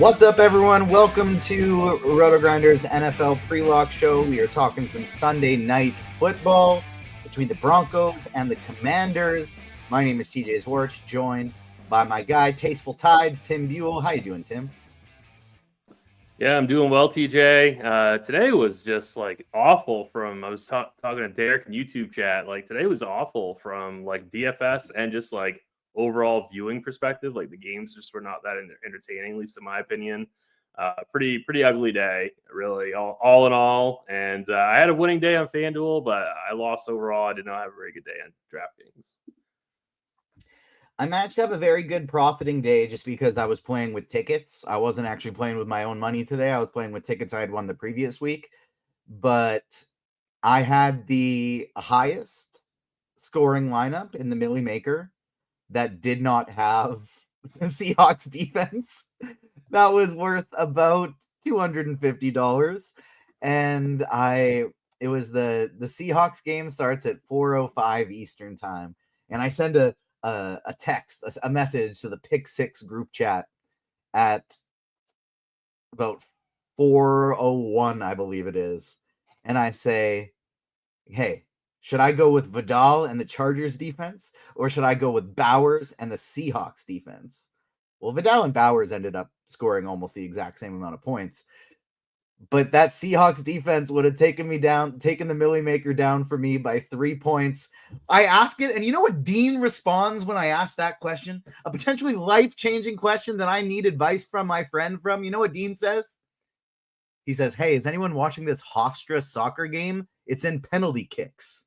What's up, everyone? Welcome to RotoGrinders NFL Pre-Lock Show. We are talking some Sunday night football between the Broncos and the Commanders. My name is TJ Zwarych, joined by my guy, Tasteful Tides, Tim Buell. How you doing, Tim? Yeah, I'm doing well, TJ. Today was just like awful I was talking to Derek in YouTube chat. Like today was awful from like DFS and just like overall viewing perspective. Like the games just were not that entertaining, at least in my opinion. Pretty ugly day, really, all in all. And I had a winning day on FanDuel, but I lost overall. I did not have a very good day on DraftKings. I matched up a very good profiting day just because I was playing with tickets. I wasn't actually playing with my own money today. I was playing with tickets I had won the previous week. But I had the highest scoring lineup in the Millie Maker that did not have the Seahawks defense. That was worth about $250. And it was the Seahawks game starts at 4:05 Eastern time. And I send a text, a message to the Pick Six group chat at about 4:01, I believe it is. And I say, hey, should I go with Vidal and the Chargers defense, or should I go with Bowers and the Seahawks defense? Well, Vidal and Bowers ended up scoring almost the exact same amount of points. But that Seahawks defense would have taken the Millie Maker down for me by 3 points. I ask it, and you know what Dean responds when I ask that question? A potentially life-changing question that I need advice from my friend from. You know what Dean says? He says, hey, is anyone watching this Hofstra soccer game? It's in penalty kicks.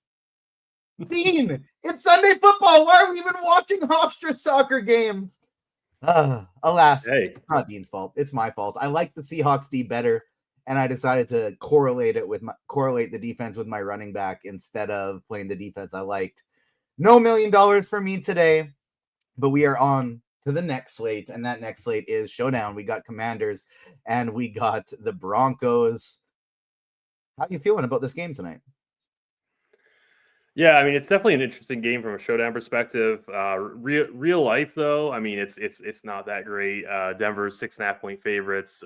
Dean, it's Sunday football. Why are we even watching Hofstra soccer games? Alas, Hey. It's not Dean's fault. It's my fault. I like the Seahawks D better, and I decided to correlate the defense with my running back instead of playing the defense I liked. No $1 million for me today, but we are on to the next slate, and that next slate is Showdown. We got Commanders, and we got the Broncos. How are you feeling about this game tonight? Yeah, I mean, it's definitely an interesting game from a showdown perspective. Real life, though, I mean, it's not that great. Denver's 6.5-point favorites.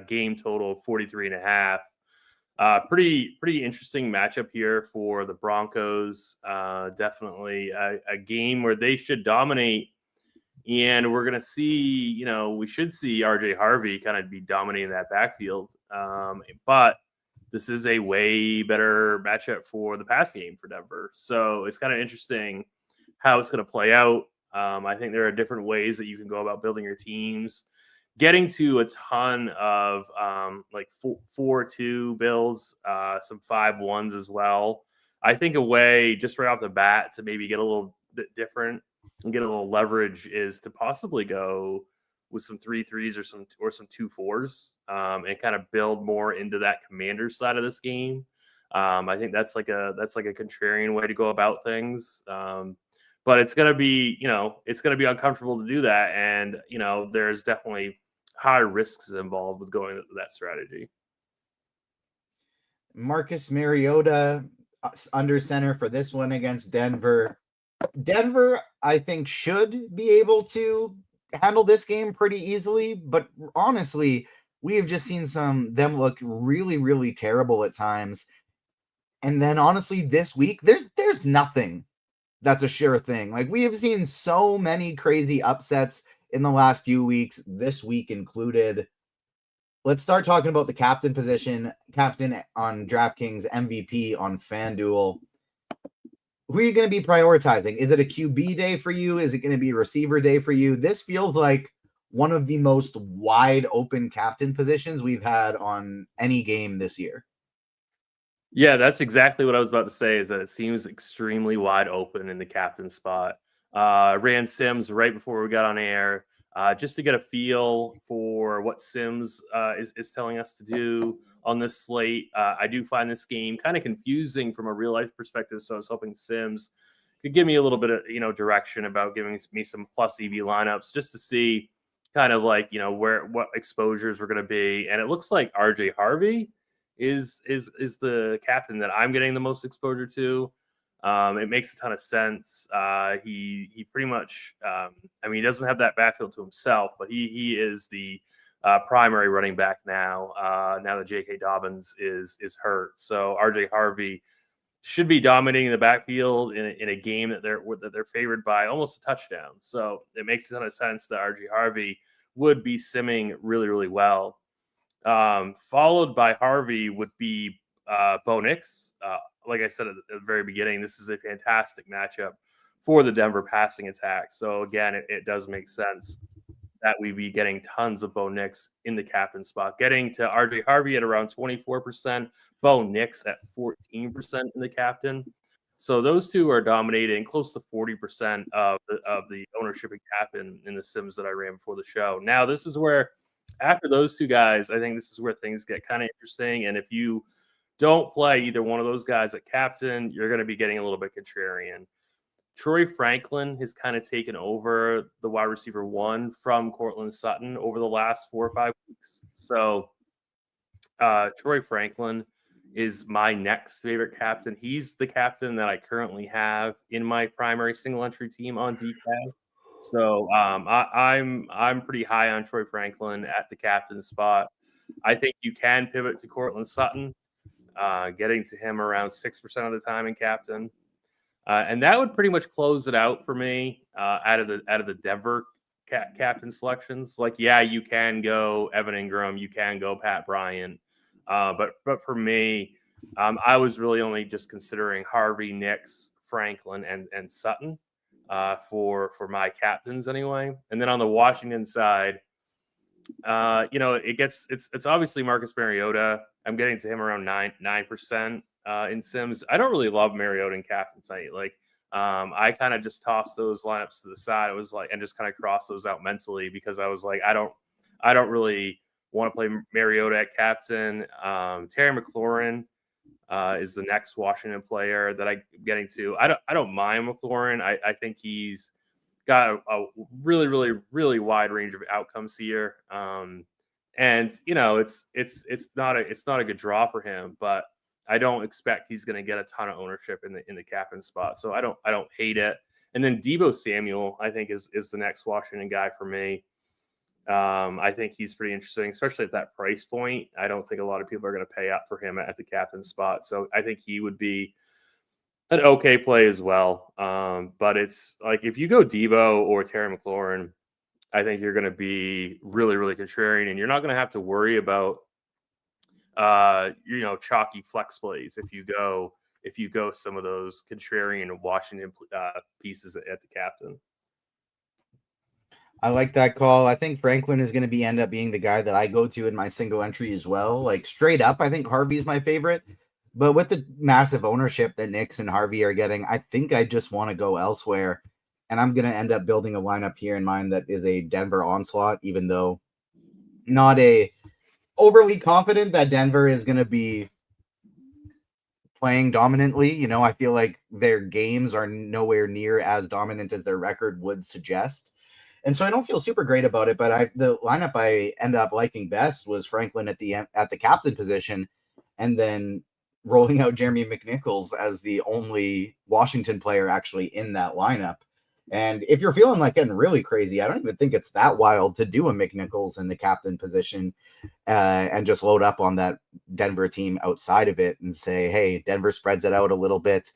Game total of 43.5. Pretty interesting matchup here for the Broncos. Definitely a game where they should dominate, and we're gonna see. We should see RJ Harvey kind of be dominating that backfield. But this is a way better matchup for the pass game for Denver. So it's kind of interesting how it's going to play out. I think there are different ways that you can go about building your teams. Getting to a ton of like 4-2 builds, some 5-1s as well. I think a way just right off the bat to maybe get a little bit different and get a little leverage is to possibly go with some 3-3s or some 2-4s, and kind of build more into that Commanders side of this game. I think that's like a contrarian way to go about things. But it's gonna be uncomfortable to do that, and there's definitely high risks involved with going with that strategy. Marcus Mariota under center for this one against Denver. Denver, I think, should be able to handle this game pretty easily, but honestly, we have just seen them look really, really terrible at times. And then honestly, this week, there's nothing that's a sure thing. Like, we have seen so many crazy upsets in the last few weeks, this week included. Let's start talking about the captain position. Captain on DraftKings, MVP on FanDuel. Who are you going to be prioritizing? Is it a QB day for you? Is it going to be a receiver day for you? This feels like one of the most wide open captain positions we've had on any game this year. Yeah, that's exactly what I was about to say, is that it seems extremely wide open in the captain spot. Ran Sims right before we got on air, just to get a feel for what Sims is telling us to do on this slate. I do find this game kind of confusing from a real life perspective, so I was hoping Sims could give me a little bit of direction about giving me some plus EV lineups just to see kind of like what exposures were going to be. And it looks like RJ Harvey is the captain that I'm getting the most exposure to. It makes a ton of sense. He pretty much, he doesn't have that backfield to himself, but he is the primary running back now. Now that J.K. Dobbins is hurt, so R.J. Harvey should be dominating the backfield in a game that they're favored by almost a touchdown. So it makes a ton of sense that R.J. Harvey would be simming really, really well. Followed by Harvey would be Bo Nix. Like I said at the very beginning, this is a fantastic matchup for the Denver passing attack. So again, it does make sense that we be getting tons of Bo Nix in the captain spot, getting to RJ Harvey at around 24%, Bo Nix at 14% in the captain. So those two are dominating close to 40% of the ownership and captain in the sims that I ran before the show. Now, this is where, after those two guys, I think this is where things get kind of interesting. And if you don't play either one of those guys at captain, you're going to be getting a little bit contrarian. Troy Franklin has kind of taken over the wide receiver one from Courtland Sutton over the last 4 or 5 weeks. So Troy Franklin is my next favorite captain. He's the captain that I currently have in my primary single entry team on DK. So I'm pretty high on Troy Franklin at the captain spot. I think you can pivot to Courtland Sutton, getting to him around 6% of the time in captain. And that would pretty much close it out for me out of the Denver captain selections. Like, yeah, you can go Evan Ingram, you can go Pat Bryant, but for me, I was really only just considering Harvey, Nix, Franklin, and Sutton for my captains anyway. And then on the Washington side, it's obviously Marcus Mariota. I'm getting to him around 9% in sims. I don't really love Mariota in captain tonight. Like, I kind of just tossed those lineups to the side. It was like, and just kind of crossed those out mentally because I was like, I don't really want to play Mariota at captain. Terry McLaurin is the next Washington player that I'm getting to. I don't mind McLaurin. I think he's got a really, really, really wide range of outcomes here. And it's not a good draw for him, but I don't expect he's going to get a ton of ownership in the captain spot. So I don't hate it. And then Deebo Samuel, I think is the next Washington guy for me. I think he's pretty interesting, especially at that price point. I don't think a lot of people are going to pay up for him at the captain spot. So I think he would be an okay play as well. But it's like, if you go Deebo or Terry McLaurin, I think you're going to be really, really contrarian, and you're not going to have to worry about chalky flex plays if you go some of those contrarian Washington pieces at the captain. I like that call. I think Franklin is going to end up being the guy that I go to in my single entry as well. Like, straight up, I think Harvey's my favorite. But with the massive ownership that Nix and Harvey are getting, I think I just want to go elsewhere. And I'm going to end up building a lineup here in mind that is a Denver onslaught, even though not a overly confident that Denver is going to be playing dominantly. I feel like their games are nowhere near as dominant as their record would suggest. And so I don't feel super great about it, but the lineup I end up liking best was Franklin at the captain position, and then rolling out Jeremy McNichols as the only Washington player actually in that lineup. And if you're feeling like getting really crazy, I don't even think it's that wild to do a McNichols in the captain position and just load up on that Denver team outside of it and say, hey, Denver spreads it out a little bit.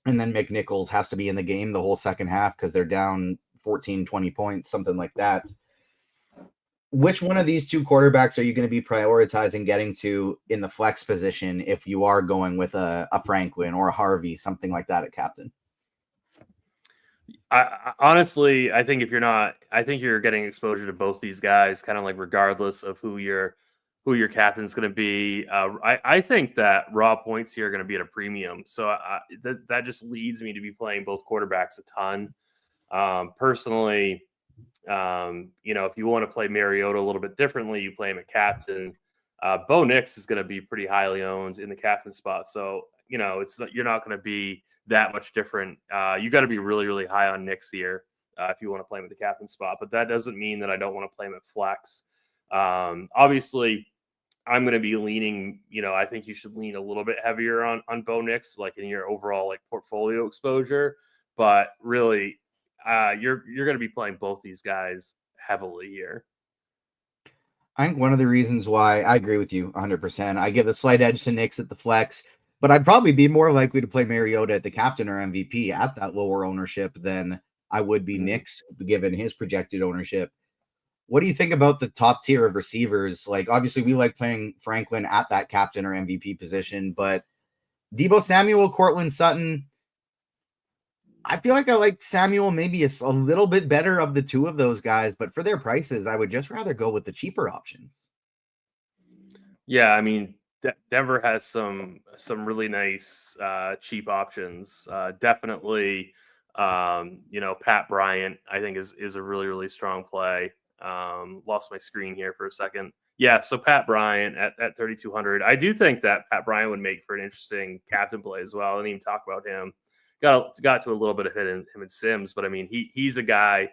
And then McNichols has to be in the game the whole second half because they're down 14, 20 points, something like that. Which one of these two quarterbacks are you going to be prioritizing getting to in the flex position if you are going with a Franklin or a Harvey, something like that at captain? Honestly, I think you're getting exposure to both these guys, kind of like regardless of who your captain's going to be. I think that raw points here are going to be at a premium. So that just leads me to be playing both quarterbacks a ton. Personally, if you want to play Mariota a little bit differently, you play him at captain. Bo Nix is going to be pretty highly owned in the captain spot. So, you're not going to be that much different. You got to be really, really high on Nix here if you want to play him at the captain spot. But that doesn't mean that I don't want to play him at flex. Obviously, I'm going to be leaning, I think you should lean a little bit heavier on Bo Nix, like in your overall like portfolio exposure. But really, you're going to be playing both these guys heavily here. I think one of the reasons why I agree with you 100%. I give a slight edge to Knicks at the flex, but I'd probably be more likely to play Mariota at the captain or MVP at that lower ownership than I would be Knicks given his projected ownership. What do you think about the top tier of receivers? Like, obviously, we like playing Franklin at that captain or MVP position, but Deebo Samuel, Cortland Sutton, I feel like I like Samuel maybe a little bit better of the two of those guys, but for their prices, I would just rather go with the cheaper options. Yeah, I mean, Denver has some really nice cheap options. Definitely, Pat Bryant, I think is a really strong play. Lost my screen here for a second. Yeah, so Pat Bryant at 3,200. I do think that Pat Bryant would make for an interesting captain play as well. I didn't even talk about him. Got to a little bit of him and Sims, but I mean, he's a guy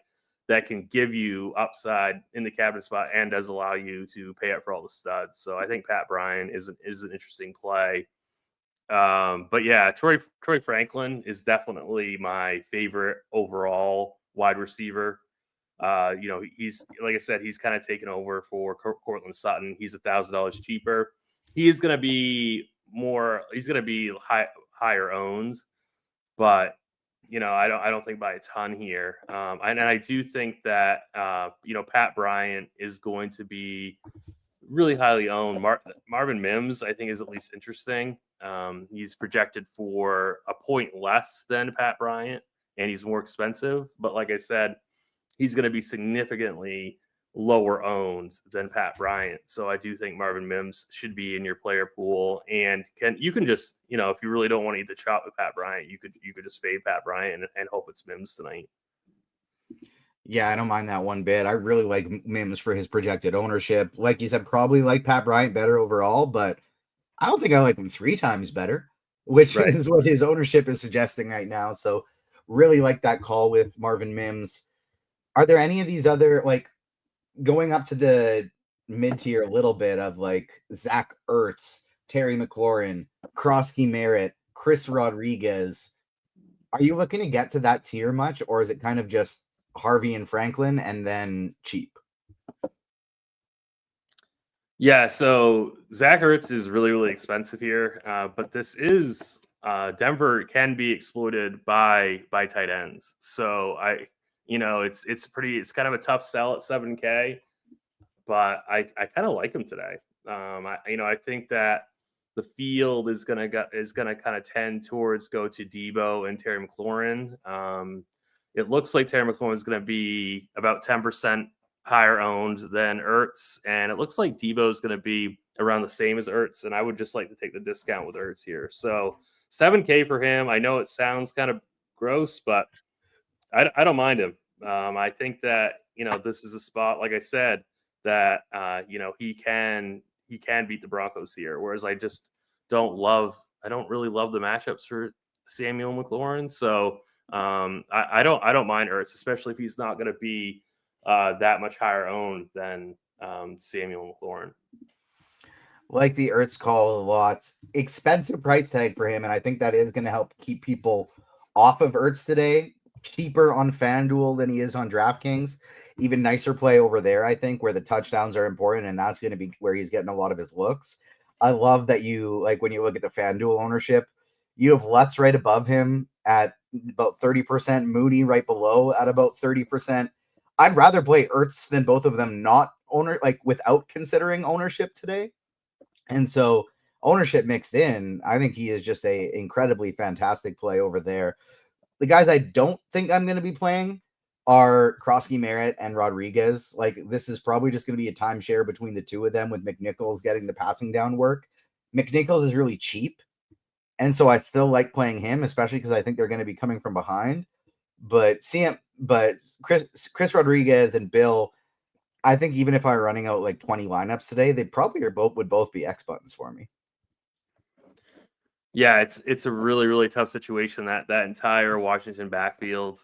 that can give you upside in the captain spot and does allow you to pay up for all the studs. So I think Pat Bryant is an interesting play. But yeah, Troy Franklin is definitely my favorite overall wide receiver. He's, like I said, he's kind of taken over for Cortland Sutton. He's $1,000 cheaper. He's going to be higher owned, but I don't think by a ton here. And I do think that Pat Bryant is going to be really highly owned. Marvin Mims, I think, is at least interesting. He's projected for a point less than Pat Bryant, and he's more expensive. But like I said, he's going to be significantly lower owned than Pat Bryant. So I do think Marvin Mims should be in your player pool. And you can just, if you really don't want to eat the chop with Pat Bryant, you could just fade Pat Bryant and hope it's Mims tonight. Yeah, I don't mind that one bit. I really like Mims for his projected ownership. Like you said, probably like Pat Bryant better overall, but I don't think I like him 3 times better, which Right. is what his ownership is suggesting right now. So really like that call with Marvin Mims. Are there any of these other, like, going up to the mid tier a little bit of like Zach Ertz, Terry McLaurin, Krosky Merritt, Chris Rodriguez? Are you looking to get to that tier much, or is it kind of just Harvey and Franklin and then cheap? Yeah, so Zach Ertz is really expensive here, but this is Denver can be exploited by tight ends. So it's kind of a tough sell at 7K, but I kind of like him today. I think that the field is gonna kind of tend towards go to Debo and Terry McLaurin. It looks like Terry McLaurin is going to be about 10% higher owned than Ertz, and it looks like Debo is going to be around the same as Ertz. And I would just like to take the discount with Ertz here. So 7K for him. I know it sounds kind of gross, but I don't mind him. I think that this is a spot, like I said, that he can beat the Broncos here. Whereas I don't really love the matchups for Samuel McLaurin. So I don't mind Ertz, especially if he's not going to be that much higher owned than Samuel McLaurin. Like the Ertz call a lot. Expensive price tag for him, and I think that is going to help keep people off of Ertz today. Cheaper on FanDuel than he is on DraftKings. Even nicer play over there, I think, where the touchdowns are important, and that's going to be where he's getting a lot of his looks. I love that when you look at the FanDuel ownership, you have Lutz right above him at about 30%, Mooney right below at about 30%. I'd rather play Ertz than both of them without considering ownership today. And so ownership mixed in, I think he is just a incredibly fantastic play over there. The guys I don't think I'm going to be playing are Krosky Merritt and Rodriguez. Like, this is probably just going to be a timeshare between the two of them, with McNichols getting the passing down work. McNichols is really cheap, and so I still like playing him, especially because I think they're going to be coming from behind. But Chris Rodriguez and Bill, I think even if I were running out like 20 lineups today, they probably would both be X buttons for me. Yeah, it's a really tough situation, that entire Washington backfield.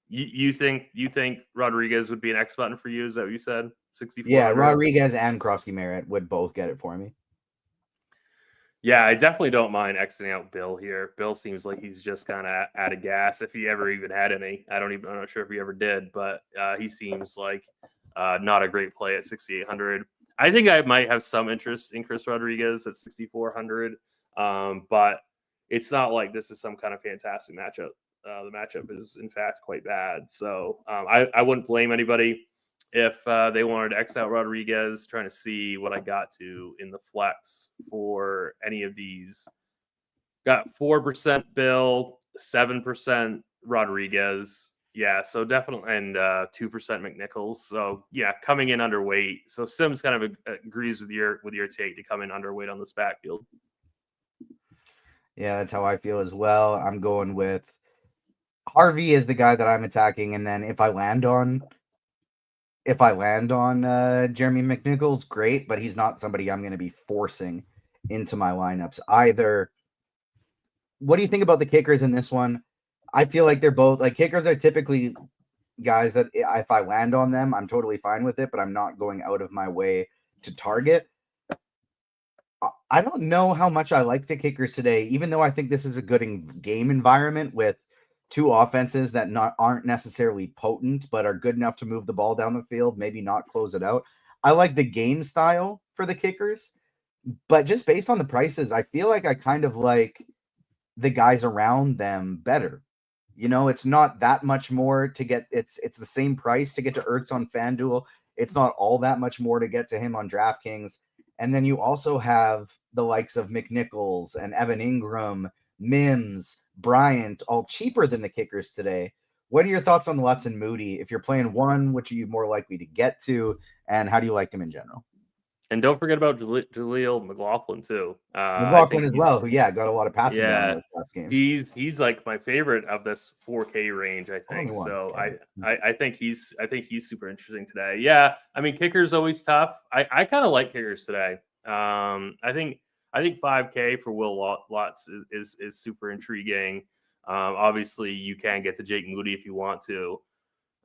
You think Rodriguez would be an X button for you? Is that what you said? 64. Yeah, Rodriguez and Krosky Merritt would both get it for me. Yeah, I definitely don't mind Xing out Bill here. Bill seems like he's just kind of out of gas, if he ever even had any. I'm not sure if he ever did, but he seems like Not a great play at 6,800. I think I might have some interest in Chris Rodriguez at 6,400, but it's not like this is some kind of fantastic matchup. The matchup is, in fact, quite bad. So I wouldn't blame anybody if they wanted to X out Rodriguez, trying to see what I got to in the flex for any of these. Got 4% Bill, 7% Rodriguez. Yeah, so definitely, and 2% McNichols. So yeah, coming in underweight. So Sims kind of agrees with your take to come in underweight on this backfield. Yeah, that's how I feel as well. I'm going with Harvey is the guy that I'm attacking, and then if I land on Jeremy McNichols, great, but he's not somebody I'm going to be forcing into my lineups either. What do you think about the kickers in this one? I feel like they're both like kickers are typically guys that if I land on them, I'm totally fine with it, but I'm not going out of my way to target. I don't know how much I like the kickers today, even though I think this is a good game environment with two offenses that aren't necessarily potent, but are good enough to move the ball down the field, maybe not close it out. I like the game style for the kickers, but just based on the prices, I feel like I kind of like the guys around them better. You know, it's not that much more to get. It's the same price to get to Ertz on FanDuel. It's not all that much more to get to him on DraftKings. And then you also have the likes of McNichols and Evan Ingram, Mims, Bryant, all cheaper than the kickers today. What are your thoughts on Lutz and Moody? If you're playing one, which are you more likely to get to? And how do you like them in general? And don't forget about Jaleel McLaughlin too. McLaughlin as well, who got a lot of passing down last game. He's like my favorite of this 4K range, I think. So I think he's super interesting today. Yeah, I mean kickers always tough. I kind of like kickers today. I think 5K for Will Lutz is super intriguing. Obviously you can get to Jake Moody if you want to,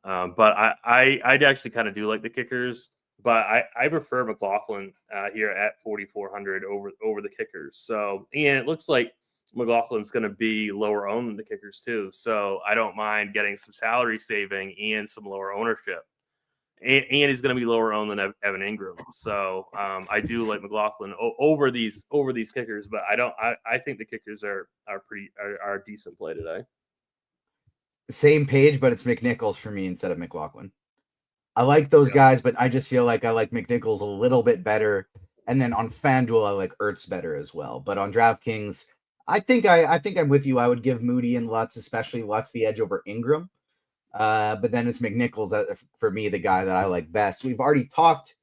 but I'd actually kind of do like the kickers. But I prefer McLaughlin here at 4,400 over the kickers. So, and it looks like McLaughlin's going to be lower owned than the kickers too. So I don't mind getting some salary saving and some lower ownership. And he's going to be lower owned than Evan Ingram. So I do like McLaughlin over these kickers, but I think the kickers are a decent play today. Same page, but it's McNichols for me instead of McLaughlin. I like those guys, but I just feel like I like McNichols a little bit better. And then on FanDuel, I like Ertz better as well. But on DraftKings, I think I'm with you. I would give Moody and Lutz, especially Lutz, the edge over Ingram. But then it's McNichols for me, the guy that I like best. We've already talked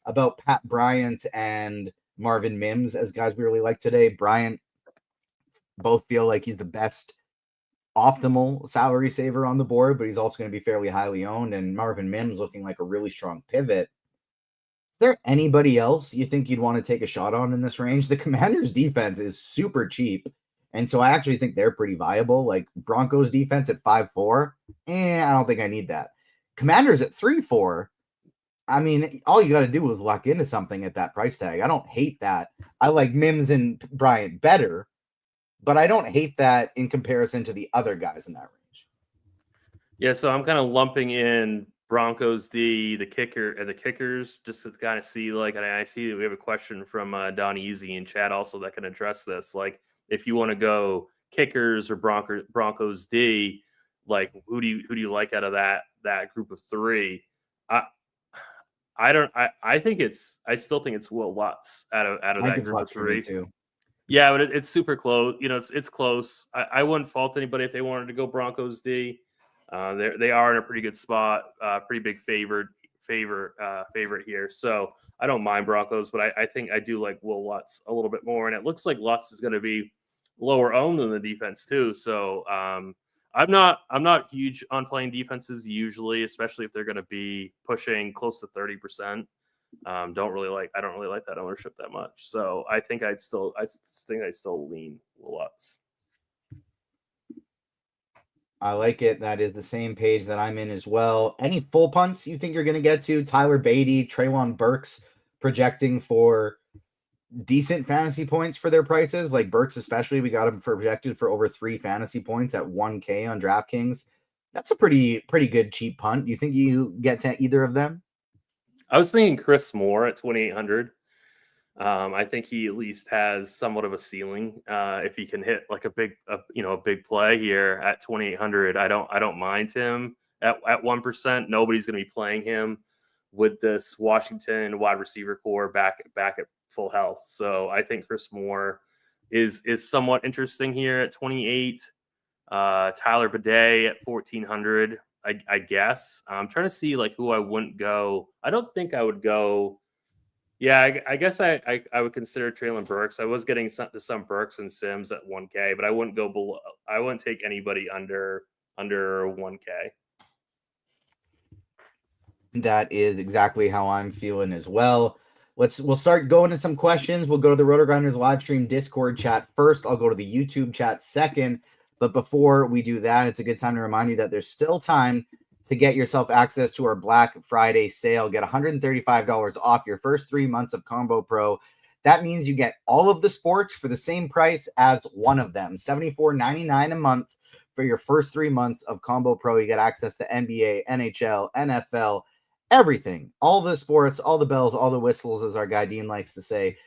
about Pat Bryant and Marvin Mims as guys we really like today. Bryant, both feel like he's the best optimal salary saver on the board, but he's also going to be fairly highly owned. And Marvin Mims looking like a really strong pivot. Is there anybody else you think you'd want to take a shot on in this range? The Commanders' defense is super cheap, and so I actually think they're pretty viable. Like Broncos' defense at 5.4, I don't think I need that. Commanders at 3.4. I mean, all you got to do is lock into something at that price tag. I don't hate that. I like Mims and Bryant better, but I don't hate that in comparison to the other guys in that range. Yeah, so I'm kind of lumping in Broncos the kicker and the kickers just to kind of see, like, and I see that we have a question from Don Easy in chat also that can address this. Like, if you want to go kickers or Broncos D, like who do you like out of that group of three? I still think it's Will Lutz out of that group of three too. Yeah, but it's super close. You know, it's close. I wouldn't fault anybody if they wanted to go Broncos D. They are in a pretty good spot, pretty big favorite here. So I don't mind Broncos, but I think I do like Will Lutz a little bit more. And it looks like Lutz is going to be lower owned than the defense too. So I'm not huge on playing defenses usually, especially if they're going to be pushing close to 30%. I don't really like that ownership that much. So I think I'd still lean Will Lutz. I like it. That is the same page that I'm in as well. Any full punts you think you're going to get to? Tyler Beatty, Treylon Burks projecting for decent fantasy points for their prices. Like Burks especially, we got him projected for over 3 fantasy points at 1K on DraftKings. That's a pretty good cheap punt. Do you think you get to either of them? I was thinking Chris Moore at 2,800. I think he at least has somewhat of a ceiling. If he can hit like a big play here at 2,800, I don't mind him at 1%. Nobody's going to be playing him with this Washington wide receiver core back at full health. So I think Chris Moore is somewhat interesting here at 28. Tyler Bidet at 1,400. I guess I'm trying to see like who I wouldn't go. I don't think I would go. Yeah, I guess I would consider Traylon Burks. I was getting some Burks and Sims at 1K, but I wouldn't go below. I wouldn't take anybody under 1K. That is exactly how I'm feeling as well. We'll start going to some questions. We'll go to the RotoGrinders live stream Discord chat first. I'll go to the YouTube chat second. But before we do that, it's a good time to remind you that there's still time to get yourself access to our Black Friday sale. Get $135 off your first 3 months of Combo Pro. That means you get all of the sports for the same price as one of them. $74.99 a month for your first 3 months of Combo Pro. You get access to NBA, NHL, NFL, everything. All the sports, all the bells, all the whistles, as our guy Dean likes to say.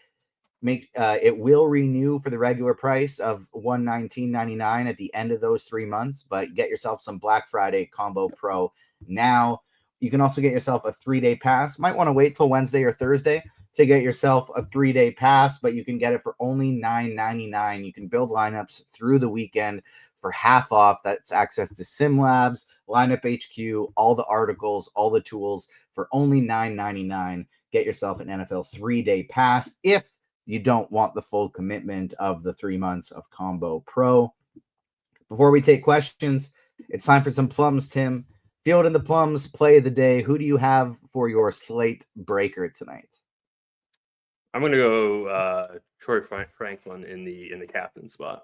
It will renew for the regular price of $119.99 at the end of those 3 months, but get yourself some Black Friday Combo Pro now. You can also get yourself a 3-day pass. Might want to wait till Wednesday or Thursday to get yourself a 3-day pass, but you can get it for only $9.99. You can build lineups through the weekend for half off. That's access to SimLabs, Lineup HQ, all the articles, all the tools for only $9.99. Get yourself an NFL 3-day pass if you don't want the full commitment of the 3 months of Combo Pro. Before we take questions, it's time for some plums, Tim. Field in the plums, play of the day. Who do you have for your slate breaker tonight? I'm going to go Troy Franklin in the captain spot.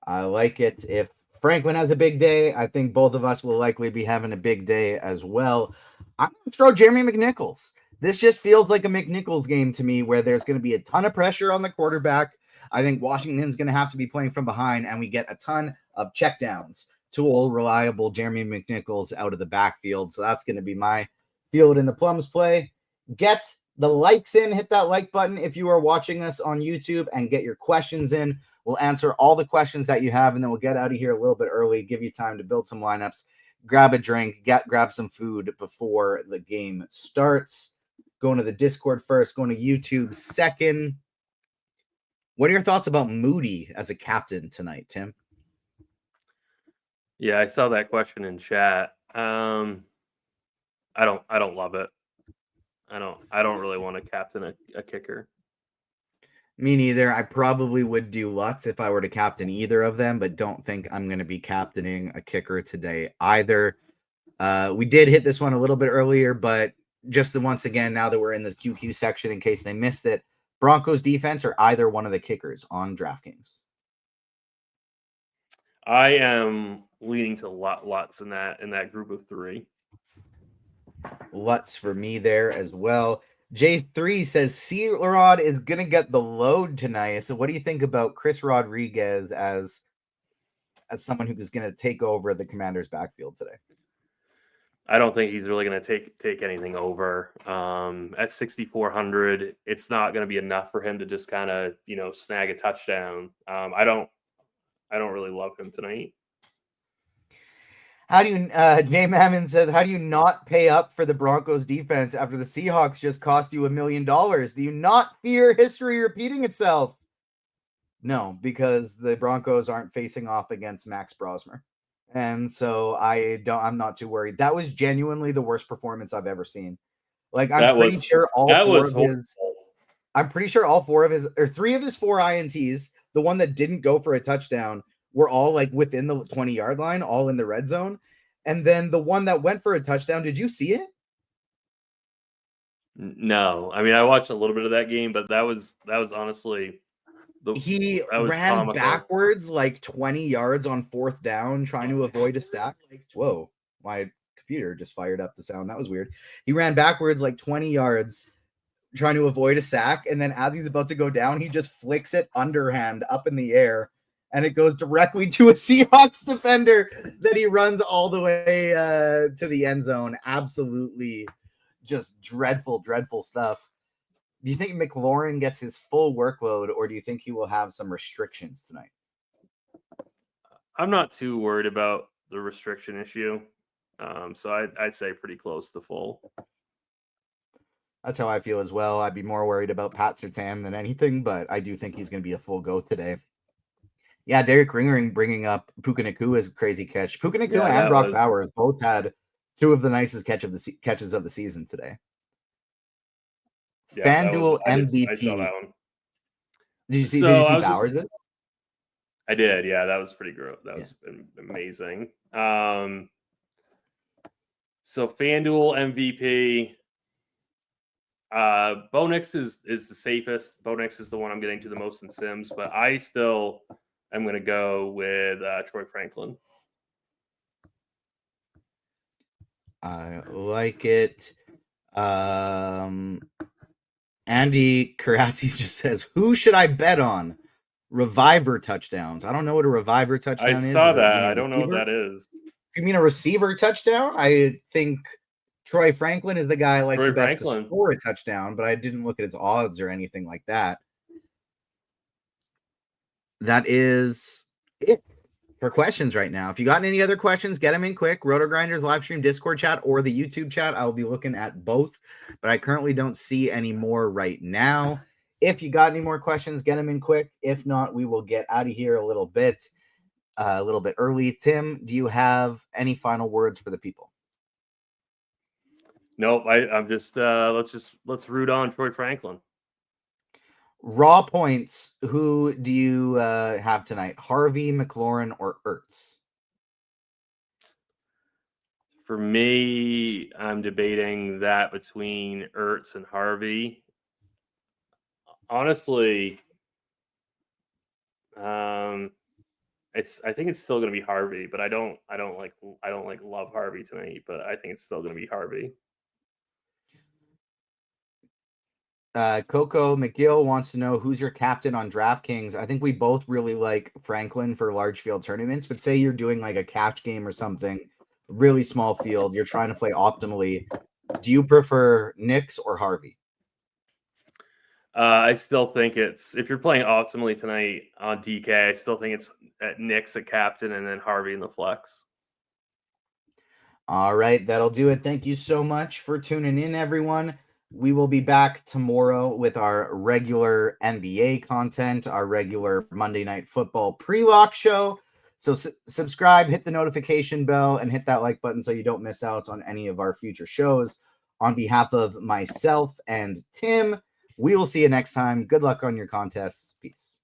I like it. If Franklin has a big day, I think both of us will likely be having a big day as well. I'm going to throw Jeremy McNichols. This just feels like a McNichols game to me where there's going to be a ton of pressure on the quarterback. I think Washington's going to have to be playing from behind, and we get a ton of checkdowns to old, reliable Jeremy McNichols out of the backfield. So that's going to be my field in the plums play. Get the likes in. Hit that like button if you are watching us on YouTube, and get your questions in. We'll answer all the questions that you have, and then we'll get out of here a little bit early, give you time to build some lineups, grab a drink, grab some food before the game starts. Going to the Discord first, going to YouTube second. What are your thoughts about Moody as a captain tonight, Tim? Yeah, I saw that question in chat. I don't love it. I don't really want to captain a kicker. Me neither. I probably would do Lutz if I were to captain either of them, but don't think I'm going to be captaining a kicker today either. We did hit this one a little bit earlier, but just once again, now that we're in the QQ section, in case they missed it, Broncos defense or either one of the kickers on DraftKings? I am leaning to Lutz in that group of three. Lutz for me there as well. J3 says C-Rod is going to get the load tonight. So what do you think about Chris Rodriguez as someone who is going to take over the Commanders' backfield today? I don't think he's really going to take anything over. At 6,400, it's not going to be enough for him to just kind of, snag a touchdown. I don't really love him tonight. How do you, Jay Mammon says, how do you not pay up for the Broncos defense after the Seahawks just cost you $1 million? Do you not fear history repeating itself? No, because the Broncos aren't facing off against Max Brosmer. And so I'm not too worried. That was genuinely the worst performance I've ever seen. Like, I'm pretty sure all 3 of his 4 INTs, the one that didn't go for a touchdown, were all like within the 20-yard line, all in the red zone. And then the one that went for a touchdown, did you see it? No. I mean, I watched a little bit of that game, but that was honestly he ran comical. Backwards like 20 yards on 4th down, trying to avoid a sack. Whoa, my computer just fired up the sound. That was weird. He ran backwards like 20 yards, trying to avoid a sack. And then as he's about to go down, he just flicks it underhand up in the air. And it goes directly to a Seahawks defender that he runs all the way to the end zone. Absolutely just dreadful, dreadful stuff. Do you think McLaurin gets his full workload, or do you think he will have some restrictions tonight? I'm not too worried about the restriction issue. So I'd say pretty close to full. That's how I feel as well. I'd be more worried about Pat Surtain than anything, but I do think he's going to be a full go today. Yeah, Derek Ringering bringing up Puka Nakua's crazy catch. Puka Nakua and Brock Bowers both had two of the nicest catches of the season today. Yeah, FanDuel MVP. I saw that one. Did you see Bowers? I did. Yeah, that was pretty gross. That was amazing. So FanDuel MVP. Bo Nix is the safest. Bo Nix is the one I'm getting to the most in Sims, but I still am going to go with Troy Franklin. I like it. Andy Carassi just says, "Who should I bet on? Reviver touchdowns." I don't know what a reviver touchdown is. I saw that. I don't know what that is. If you mean a receiver touchdown, I think Troy Franklin is the guy the best to score a touchdown, but I didn't look at his odds or anything like that. That is it for questions right now. If you got any other questions, get them in quick. RotoGrinders live stream Discord chat or the YouTube chat. I'll be looking at both, but I currently don't see any more right now. If you got any more questions, get them in quick. If not, we will get out of here a little bit early. Tim, do you have any final words for the people? Nope. I'm just let's root on Troy Franklin. Raw points. Who do you have tonight? Harvey, McLaurin, or Ertz? For me, I'm debating that between Ertz and Harvey. Honestly, I think it's still going to be Harvey, but I don't love Harvey tonight, but I think it's still going to be Harvey. Coco McGill wants to know who's your captain on DraftKings. I think we both really like Franklin for large field tournaments, but say you're doing like a cash game or something, really small field, you're trying to play optimally. Do you prefer Nix or Harvey? I still think if you're playing optimally tonight on DK, I still think it's at Nix at captain and then Harvey in the flex. All right, that'll do it. Thank you so much for tuning in, everyone. We will be back tomorrow with our regular NBA content, our regular Monday Night Football pre-lock show. So subscribe, hit the notification bell, and hit that like button so you don't miss out on any of our future shows. On behalf of myself and Tim, we will see you next time. Good luck on your contests. Peace.